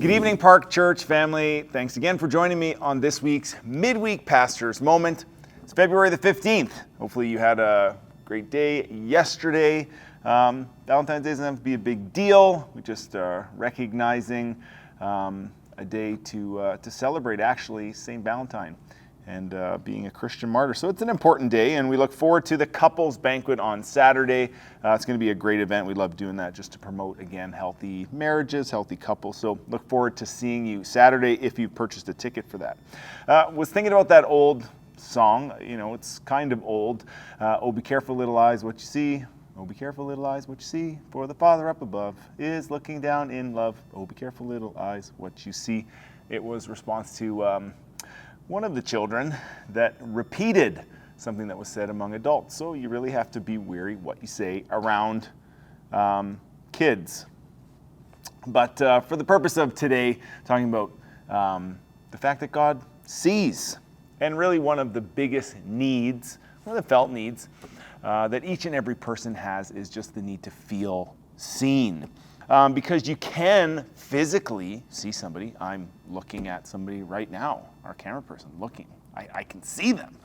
Good evening, Park Church family. Thanks again for joining me on this week's Midweek Pastor's Moment. It's February the 15th. Hopefully you had a great day yesterday. Valentine's Day doesn't have to be a big deal. We just are recognizing a day to celebrate, actually, St. Valentine and being a Christian martyr. So it's an important day, and we look forward to the couples banquet on Saturday. It's going to be a great event. We love doing that just to promote, again, healthy marriages, healthy couples. So look forward to seeing you Saturday if you've purchased a ticket for that. Was thinking about that old song. You know, it's kind of old. Oh, be careful, little eyes, what you see. Oh, be careful, little eyes, what you see. For the Father up above is looking down in love. Oh, be careful, little eyes, what you see. It was response to one of the children that repeated something that was said among adults. So you really have to be wary what you say around kids. But for the purpose of today, talking about the fact that God sees, and really one of the biggest needs, one of the felt needs that each and every person has is just the need to feel seen. Because you can physically see somebody. I'm looking at somebody right now, our camera person looking. I can see them.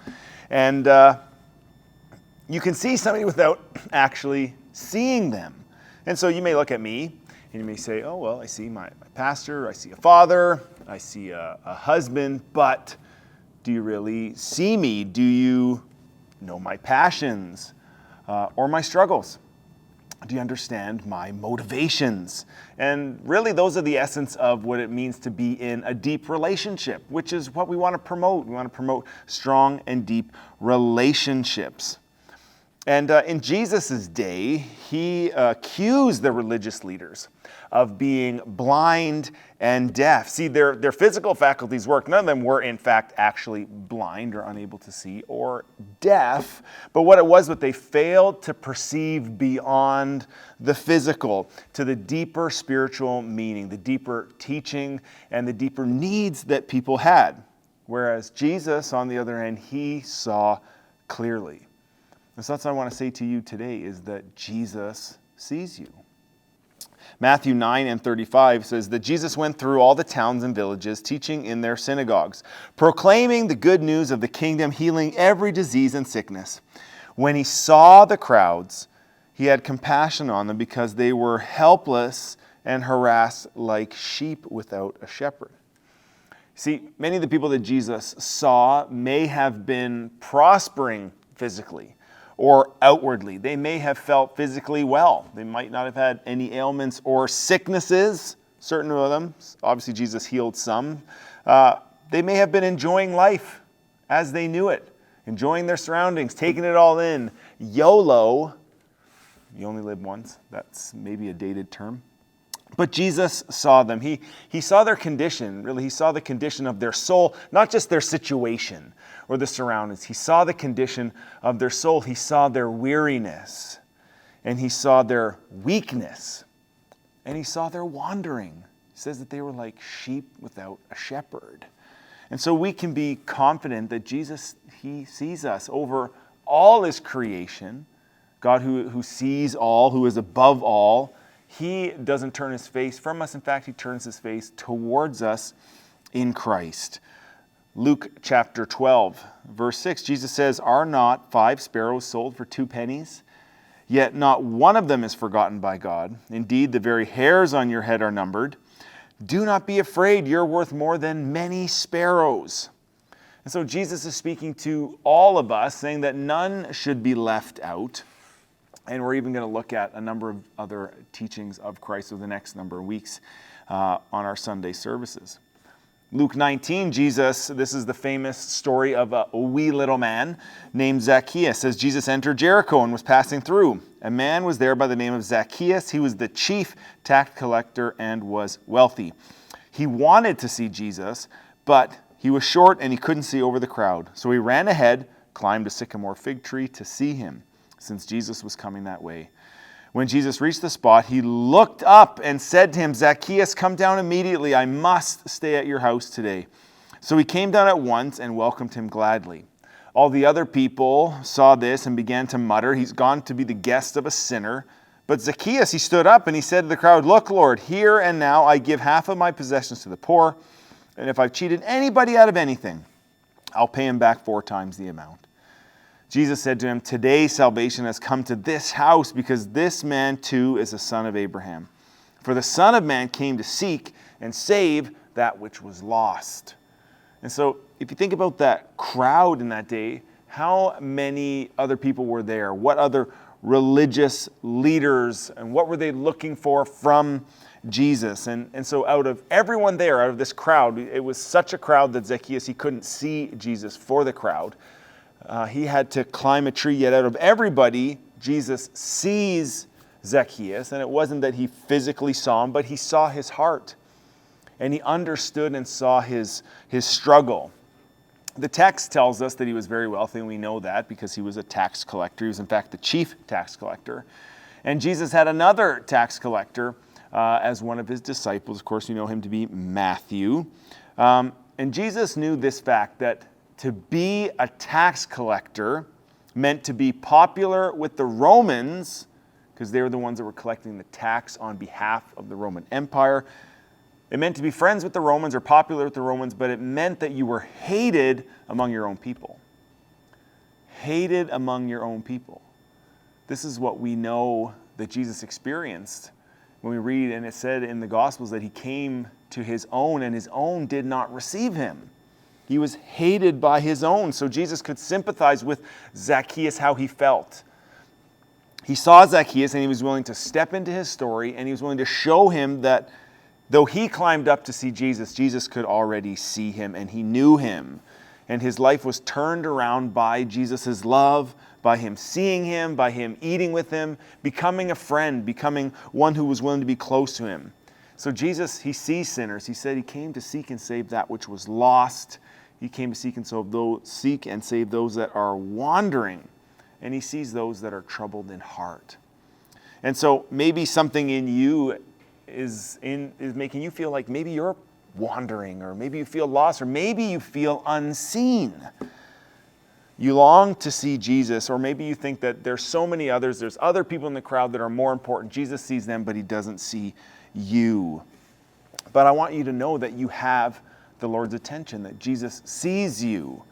And you can see somebody without actually seeing them. And so you may look at me and you may say, oh, well, I see my pastor, I see a father, I see a husband, but do you really see me? Do you know my passions or my struggles? Do you understand my motivations? And really, those are the essence of what it means to be in a deep relationship, which is what we want to promote. We want to promote strong and deep relationships. And in Jesus' day, he accused the religious leaders of being blind and deaf. See, their physical faculties worked. None of them were, in fact, actually blind or unable to see or deaf. But what it was, what they failed to perceive beyond the physical, to the deeper spiritual meaning, the deeper teaching, and the deeper needs that people had. Whereas Jesus, on the other hand, he saw clearly. And so that's what I want to say to you today, is that Jesus sees you. Matthew 9:35 says that Jesus went through all the towns and villages, teaching in their synagogues, proclaiming the good news of the kingdom, healing every disease and sickness. When he saw the crowds, he had compassion on them because they were helpless and harassed like sheep without a shepherd. See, many of the people that Jesus saw may have been prospering physically or outwardly. They may have felt physically well. They might not have had any ailments or sicknesses, certain of them. Obviously, Jesus healed some. They may have been enjoying life as they knew it, enjoying their surroundings, taking it all in. YOLO, you only live once. That's maybe a dated term. But Jesus saw them. He saw their condition. Really, he saw the condition of their soul, not just their situation or the surroundings. He saw the condition of their soul. He saw their weariness, and he saw their weakness, and he saw their wandering. He says that they were like sheep without a shepherd. And so we can be confident that Jesus, he sees us over all his creation. God who sees all, who is above all, he doesn't turn his face from us. In fact, he turns his face towards us in Christ. Luke chapter 12, verse 6, Jesus says, "Are not 5 sparrows sold for 2 pennies? Yet not one of them is forgotten by God. Indeed, the very hairs on your head are numbered. Do not be afraid, you're worth more than many sparrows." And so Jesus is speaking to all of us, saying that none should be left out. And we're even going to look at a number of other teachings of Christ over the next number of weeks on our Sunday services. Luke 19, Jesus, this is the famous story of a wee little man named Zacchaeus. As Jesus entered Jericho and was passing through, a man was there by the name of Zacchaeus. He was the chief tax collector and was wealthy. He wanted to see Jesus, but he was short and he couldn't see over the crowd. So he ran ahead, climbed a sycamore fig tree to see him, since Jesus was coming that way. When Jesus reached the spot, he looked up and said to him, "Zacchaeus, come down immediately. I must stay at your house today." So he came down at once and welcomed him gladly. All the other people saw this and began to mutter, "He's gone to be the guest of a sinner." But Zacchaeus, he stood up and he said to the crowd, "Look, Lord, here and now I give half of my possessions to the poor, and if I've cheated anybody out of anything, I'll pay him back 4 times the amount." Jesus said to him, "Today salvation has come to this house, because this man too is a son of Abraham. For the Son of Man came to seek and save that which was lost." And so if you think about that crowd in that day, how many other people were there? What other religious leaders, and what were they looking for from Jesus? And so out of everyone there, out of this crowd, it was such a crowd that Zacchaeus, he couldn't see Jesus for the crowd. He had to climb a tree, yet out of everybody, Jesus sees Zacchaeus, and it wasn't that he physically saw him, but he saw his heart, and he understood and saw his struggle. The text tells us that he was very wealthy, and we know that because he was a tax collector. He was, in fact, the chief tax collector. And Jesus had another tax collector as one of his disciples. Of course, you know him to be Matthew. And Jesus knew this fact, that to be a tax collector meant to be popular with the Romans, because they were the ones that were collecting the tax on behalf of the Roman Empire. It meant to be friends with the Romans or popular with the Romans, but it meant that you were hated among your own people. Hated among your own people. This is what we know that Jesus experienced when we read, and it said in the Gospels that he came to his own, and his own did not receive him. He was hated by his own. So Jesus could sympathize with Zacchaeus, how he felt. He saw Zacchaeus, and he was willing to step into his story, and he was willing to show him that though he climbed up to see Jesus, Jesus could already see him, and he knew him. And his life was turned around by Jesus' love, by him seeing him, by him eating with him, becoming a friend, becoming one who was willing to be close to him. So Jesus, he sees sinners. He said he came to seek and save that which was lost. He came to seek and save those that are wandering. And he sees those that are troubled in heart. And so maybe something in you is making you feel like maybe you're wandering, or maybe you feel lost, or maybe you feel unseen. You long to see Jesus, or maybe you think that there's so many others, there's other people in the crowd that are more important. Jesus sees them, but he doesn't see you. But I want you to know that you have the Lord's attention, that Jesus sees you,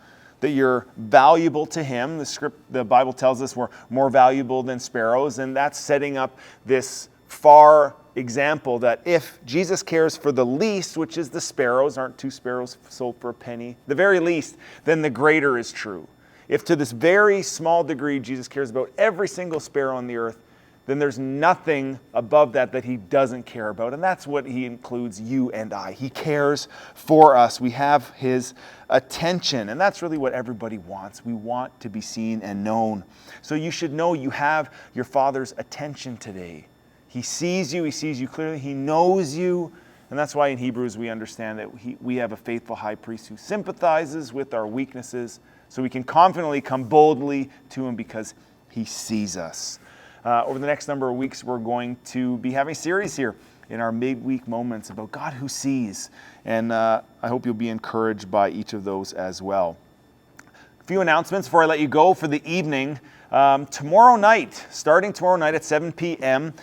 that you're valuable to him. The Bible tells us we're more valuable than sparrows, and that's setting up this far example that if Jesus cares for the least, which is the sparrows, aren't 2 sparrows sold for a penny, the very least, then the greater is true. If to this very small degree Jesus cares about every single sparrow on the earth, then there's nothing above that he doesn't care about. And that's what he includes you and I. He cares for us. We have his attention. And that's really what everybody wants. We want to be seen and known. So you should know you have your Father's attention today. He sees you clearly, he knows you, and that's why in Hebrews we understand that we have a faithful high priest who sympathizes with our weaknesses, so we can confidently come boldly to him because he sees us. Over the next number of weeks, we're going to be having a series here in our midweek moments about God who sees, and I hope you'll be encouraged by each of those as well. A few announcements before I let you go for the evening. Tomorrow night, starting tomorrow night at 7 p.m.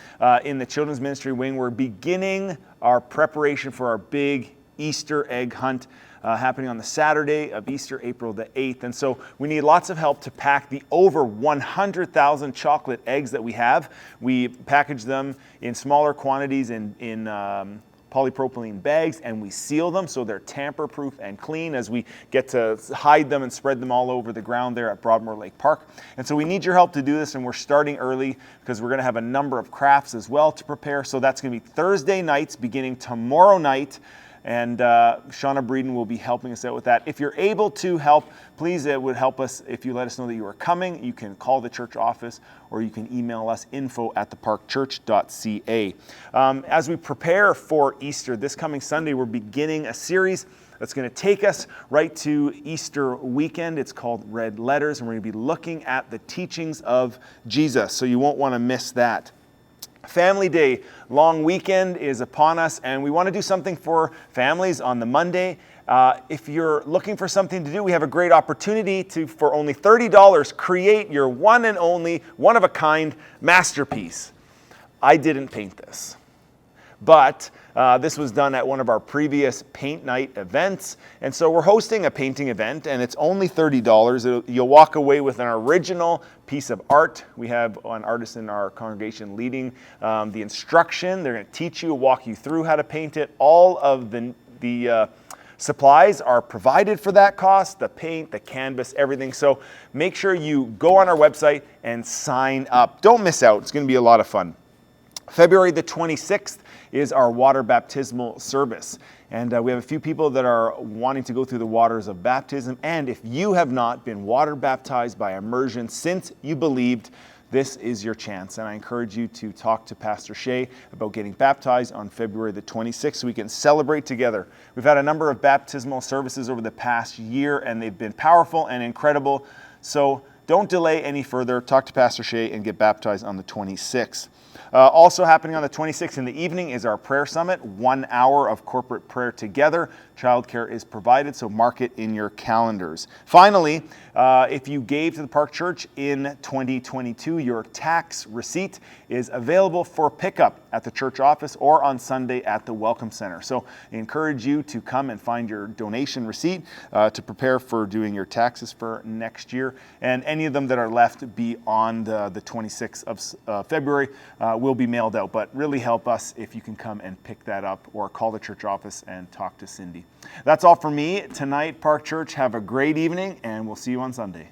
In the Children's Ministry Wing, we're beginning our preparation for our big Easter egg hunt happening on the Saturday of Easter, April the 8th. And so we need lots of help to pack the over 100,000 chocolate eggs that we have. We package them in smaller quantities in polypropylene bags, and we seal them so they're tamper-proof and clean as we get to hide them and spread them all over the ground there at Broadmoor Lake Park. And so we need your help to do this, and we're starting early because we're going to have a number of crafts as well to prepare. So that's going to be Thursday nights beginning tomorrow night, and Shauna Breeden will be helping us out with that. If you're able to help, please, it would help us if you let us know that you are coming. You can call the church office or you can email us info@theparkchurch.ca. As we prepare for Easter, this coming Sunday, we're beginning a series that's going to take us right to Easter weekend. It's called Red Letters, and we're going to be looking at the teachings of Jesus, so you won't want to miss that. Family Day, long weekend is upon us, and we want to do something for families on the Monday. If you're looking for something to do, we have a great opportunity to, for only $30, create your one and only, one-of-a-kind masterpiece. I didn't paint this, but this was done at one of our previous paint night events. And so we're hosting a painting event, and it's only $30. You'll walk away with an original piece of art. We have an artist in our congregation leading the instruction. They're going to teach you, walk you through how to paint it. All of the supplies are provided for that cost, the paint, the canvas, everything. So make sure you go on our website and sign up. Don't miss out. It's going to be a lot of fun. February the 26th is our water baptismal service. And we have a few people that are wanting to go through the waters of baptism. And if you have not been water baptized by immersion since you believed, this is your chance. And I encourage you to talk to Pastor Shea about getting baptized on February the 26th so we can celebrate together. We've had a number of baptismal services over the past year, and they've been powerful and incredible. So don't delay any further. Talk to Pastor Shea and get baptized on the 26th. Also happening on the 26th in the evening is our prayer summit, 1 hour of corporate prayer together. Childcare is provided, so mark it in your calendars. Finally, if you gave to the Park Church in 2022, your tax receipt is available for pickup at the church office or on Sunday at the Welcome Center. So I encourage you to come and find your donation receipt to prepare for doing your taxes for next year. And any of them that are left beyond the 26th of February will be mailed out, but really help us if you can come and pick that up or call the church office and talk to Cindy. That's all for me tonight, Park Church. Have a great evening, and we'll see you on Sunday.